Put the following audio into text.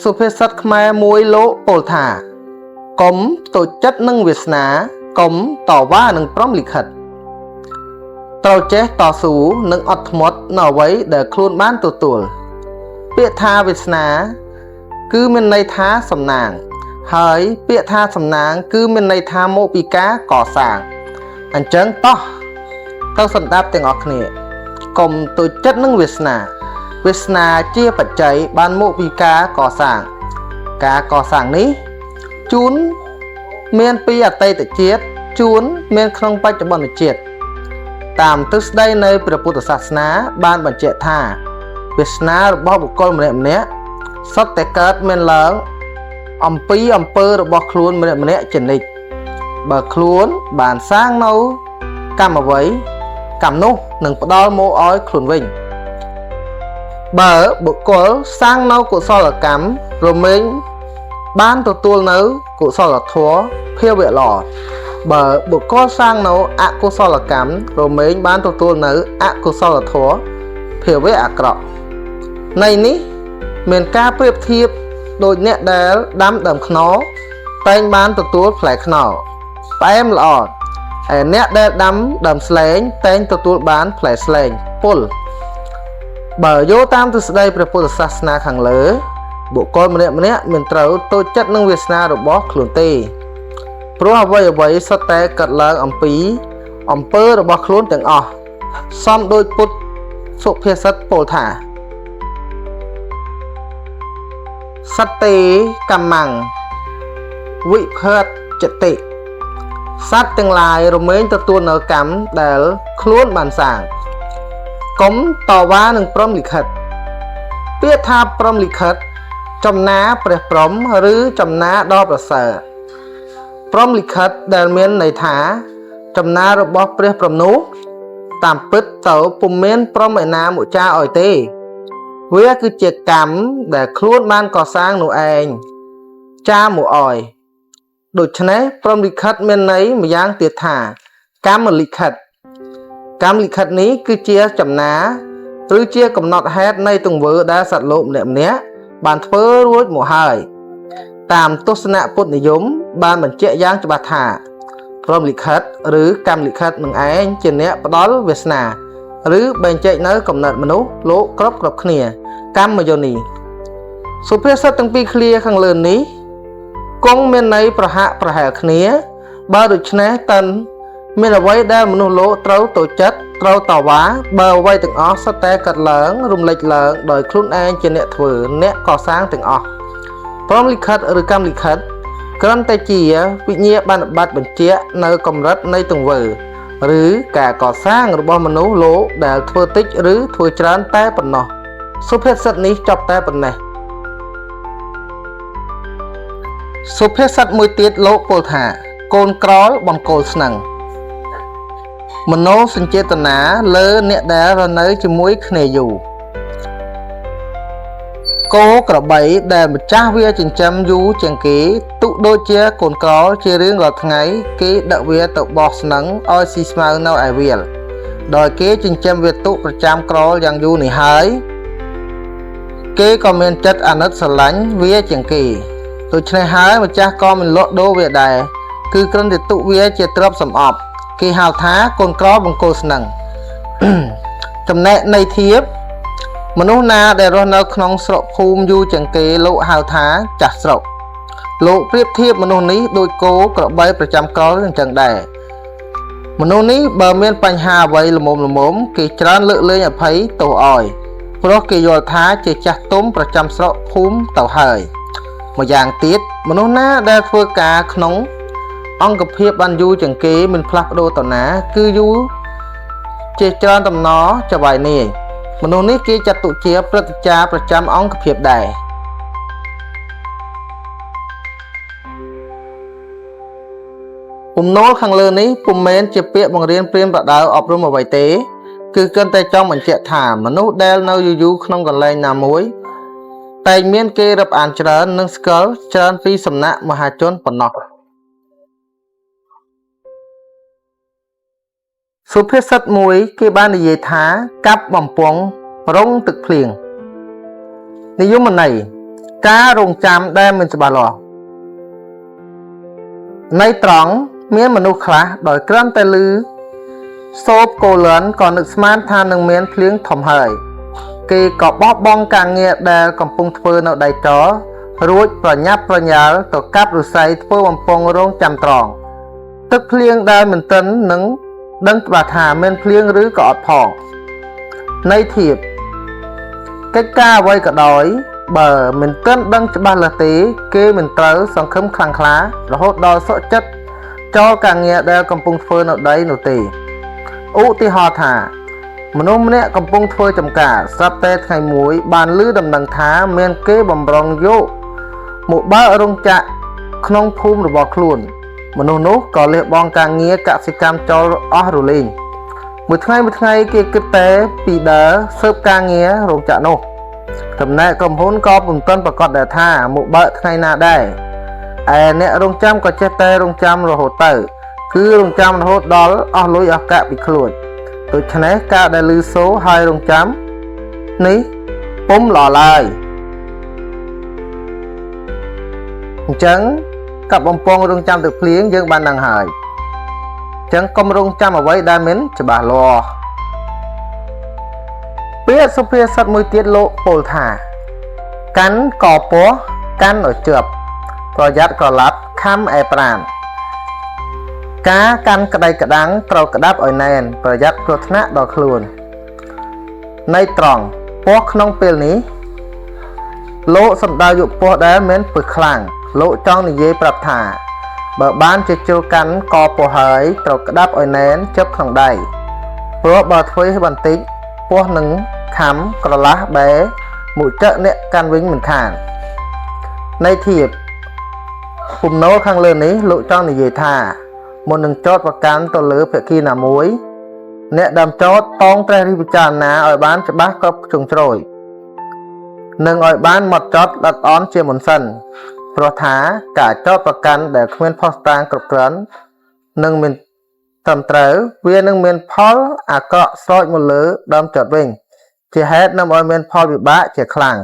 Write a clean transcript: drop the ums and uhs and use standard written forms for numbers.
សុភាសិតខ្មែរមួយលោកពោលថាកុំតូចចិត្តនឹងវាសនាកុំតវ៉ានឹងព្រហ្មលិខិតត្រូវចេះតស៊ូនិងអត់ធ្មត់នៅអ្វីដែលខ្លួនបានទទួលពាក្យថាវាសនាគឺមានន័យថាសំណាងហើយពាក្យថាសំណាងគឺមានន័យថាមកពីការកសាងអញ្ចឹងតោះទៅសម្ដាប់ទាំងអស់គ្នាកុំតូចចិត្តនឹងវាសនាជាបច្ច័យបានមកពីការកសាងនេះជួនមានពីអតីតជាតិជួនមានក្នុងបច្ចុប្បន្នជាតិតាមទស្សនៈនៃព្រះពុទ្ធសាសនាបានបញ្ជាក់ថាវាសនារបស់បុគ្គលម្នាក់សុទ្ធតែកើតមានឡើងអំពីអំពើរបស់ខ្លួនម្នាក់ជានិច្ចបើខ្លួនបានសាងនៅកម្មអ្វីកម្មនោះនឹងផ្ដល់មកឲ្យខ្លួនវិញបើបុគ្គលសាងនៅកុសលកម្មរមែងបានទទួលនៅកុសលធម៌ភាវៈល្អបើបុគ្គលសាងនៅអកុសលកម្មរមែងបានទទួលនៅអកុសលធម៌ភាវៈអាក្រក់នៃនេះមានការប្រៀបធៀបដូចអ្នកដែលដាំដើមខ្នុរតែងបានទទួលផ្លែខ្នុរផ្អែមល្អហើយអ្នកដែលដាំដើមស្លែងតែងទទួលបានផ្លែស្លែងពុលបើយកតាមទស្សនៈព្រះពុទ្ធសាសនាខាងលើបុគ្គលម្នាក់មិនត្រូវតូចចិត្តនឹងវាសនារបស់ខ្លួនទេព្រោះអ្វីសុទ្ធតែកើតឡើងអំពីអំពើរបស់ខ្លួនទាំងអស់សមដោយពុទ្ធសុភាសិតពោលថាសត្ទេកម្មੰវិភតចតិសត្វទាំងឡាយរមែងទទួលនៅកម្មដែលខ្លួនបានសាងកុំតវ៉ានឹងព្រហ្មលិខិតពាក្យថាព្រហ្មលិខិតចំណាព្រះព្រហ្មឬចំណាដ៏ប្រសើរព្រហ្មលិខិតដែលមានន័យថាចំណារបស់ព្រះព្រហ្មនោះតាមពិតទៅពុំមានព្រហ្មឯណាមកចារឲ្យទេវាគឺជាកម្មដែលខ្លួនបានកសាងនោះឯងចារមកឲ្យដូច្នេះព្រហ្មលិខិតមានន័យម្យ៉ាងទៀតថាកម្មលិខិតនេះគឺជាចំណាឬជាកំណត់ហេតុនៃទង្វើដែលសត្វលោកម្នាក់បានធ្វើរួចមកហើយតាមទស្សនៈពុទ្ធនិយមបានបញ្ជាក់យ៉ាងច្បាស់ថាព្រហ្មលិខិតឬកម្មលិខិតនឹងឯងជាអ្នកផ្ដល់វាសនាឬបែងចែកនៅកំណត់មនុស្សលោកគ្រប់គ្នាកម្មយោនីសុភាសិតទាំងពីរឃ្លាខាងលើនេះគង់មានន័យប្រហាក់ប្រហែលគ្នាបើដូច្នេះតើមានអ្វីដែលមនុស្សលោកត្រូវតូចចិត្តត្រូវតវ៉ាបើអ្វីទាំងអស់សុទ្ធតែកើតឡើងរំលេចឡើងដោយខ្លួនឯងជាអ្នកធ្វើអ្នកកសាងទាំងអស់ព្រហ្មលិខិតឬកម្មលិខិតគ្រាន់តែជាវិញ្ញាបនបត្របញ្ជាក់នៅកម្រិតនៃទង្វើឬការកសាងរបស់មនុស្សលោកដែលធ្វើតិចឬធ្វើច្រើនតែប៉ុណ្ណោះសុភាសិតនេះចប់តែប៉ុណ្ណេះសុភាសិតមួយទៀតលោកពោលថាកូនក្រលបង្គោលស្នឹងមនោសញ្ចេតនាលើអ្នកដែលរស់នៅជាមួយគ្នាយូរគោក្របីដែលម្ចាស់វាចិញ្ចឹមយូរជាងគេទុកដូចជាកូនក្រលជារឿងរាល់ថ្ងៃគេដឹកវាទៅបោះស្នឹងឲ្យស៊ីស្មៅនៅឯវាលដោយគេចិញ្ចឹមវាទុកប្រចាំក្រលយ៉ាងយូរនេះហើយគេក៏មានចិត្តអាណិតស្រឡាញ់វាជាងគេដូច្នេះហើយម្ចាស់ក៏មិនលក់ដូរវាដែរគឺគ្រាន់តែទុកវាជាទ្រព្យសម្អប់គេហៅថាកូនក្រលបង្គោលស្នឹងចំណែកន័យធៀបមនុស្សណាដែលរស់នៅក្នុងស្រុកភូមិយូរជាងគេលោកហៅថាចាស់ស្រុកលោកប្រៀបធៀបមនុស្សនេះដូចគោក្របីប្រចាំក្រលអញ្ចឹងដែរមនុស្សនេះបើមានបញ្ហាអ្វីល្មមគេច្រើនលើកលែងអភ័យទោសឲ្យព្រោះគេយល់ថាជាចាស់ទុំប្រចាំស្រុកភូមិទៅហើយម្យ៉ាងទៀតមនុស្សណាដែលធ្វើការក្នុងអង្គភាពបានយូរជាងគេមិនផ្លាស់ប្ដូរទៅណាគឺយូរជាច្រើនតំណចវាយនាយមនុស្សនេះគេចាត់ទុកជាព្រឹទ្ធាចារ្យប្រចាំអង្គភាពដែរពំណូលខាងលើនេះពុំមែនជាពាក្យបង្រៀនព្រានប្រដៅអប់រំអ្វីទេគឺគ្រាន់តែចង់បញ្ជាក់ថាមនុស្សដែលនៅយូរក្នុងកន្លែងណាមួយតែមានគេរាប់អានច្រើននិងស្គាល់ច្រើនពីសំណាក់មហាជនប៉ុណ្ណោះសុភាសិតមួយគេបាននិយាយថាកាប់បំពង់រងទឹកភ្លៀងនិយមន័យ ការរងចាំដែលមិនច្បាស់លាស់នៃត្រង់មានមនុស្សខ្លះដោយគ្រាន់តែឮសូបកូលានក៏នឹកស្មានថានឹងមានភ្លៀងធំហើយគេក៏បោះបង់ការងារដែលកំពុងធ្វើនៅដៃចរួចប្រញាប់ប្រញាល់ទៅកាប់ឫស្សីធ្វើបំពង់រងចាំត្រង់ទឹកភ្លៀងដែលមិនទាន់នឹងដឹងច្បាស់ថាមានភ្លៀងឬក៏អត់ផងន័យធៀបកិច្ចការអ្វីក៏ដោយបើមិនទាន់ដឹងច្បាស់លាស់ទេគេមិនត្រូវសង្ឃឹមខ្លាំងក្លារហូតដល់សុខចិត្តចោលការងារដែលកំពុងធ្វើនៅដីនោះទេឧទាហរណ៍ថាមនុស្សម្នាក់កំពុងធ្វើចំការស្រាប់តែថ្ងៃមួយបានឮដំណឹងថាមានគេបំរុងយកមកបើករោងចក្រក្នុងភូមិរបស់ខ្លួនមនុស្សនោះក៏លះបង់ការងារកសិកម្មចោលអស់រលីងមួយថ្ងៃគេគិតតែពីដើរស៊ើបការងាររោងចក្រនោះចំណែកក្រុមហ៊ុនក៏ពុំទាន់ប្រកាសដែរថាមកបើកថ្ងៃណាដែរឯអ្នករងចាំក៏ចេះតែរងចាំរហូតទៅគឺរងចាំរហូតដល់អស់លុយអស់កាក់ពីខ្លួនដូច្នេះការដែលឮសូរហើយរងចាំនេះពុំល្អឡើយអញ្ចឹងកັບបំពង់រងចាំទឹកភ្លៀងយើងបានដឹងហើយអញ្ចឹងកុំរងចាំអ្វីដែលមិនច្បាស់លាស់ពាក្យសុភាសិតមួយទៀតលោកពោលថាកាន់កពោះកាន់ឲ្យជាប់ប្រយ័ត្នក្រឡាប់ខំឯប្រាណការកាន់ក្តីក្តាំងត្រូវក្តាប់ឲ្យណែនប្រយ័ត្នគ្រោះថ្នាក់ដល់ខ្លួនន័យត្រង់ពោះក្នុងពេលនេះលោកសំដៅយកពោះដែលមានពឹសខ្លាំងលោកចង់និយាយប្រាប់ថាបើបានជាជិលកាន់កពោះហើយត្រូវក្តាប់ឲ្យណែនជិបក្នុងដៃព្រោះបើធ្វើបន្តិចពោះនឹងខំក្រឡាស់បែមួយចឹកអ្នកកាន់វិញមិនខានន័យធៀបពំនោខាងលើនេះលោកចង់និយាយថាមុននឹងចោទប្រកាន់ទៅលើភាគីណាមួយអ្នកដើមចោទតងត្រេះរិះពិចារណាឲ្យបានច្បាស់គ្រប់ជ្រុងជ្រោយនិងឲ្យបានហ្មត់ចត់ល្អិតល្អន់ជាមុនសិនព្រោះថាការចោទប្រកាន់ដែលគ្មានភស្តុតាងគ្រប់គ្រាន់នឹងមានត្រឹមត្រូវវានឹងមានផលអាក្រក់ស្រោចមកលើដើមចោទវិញជាហេតុនាំឲ្យមានផលវិបាកជាខ្លាំង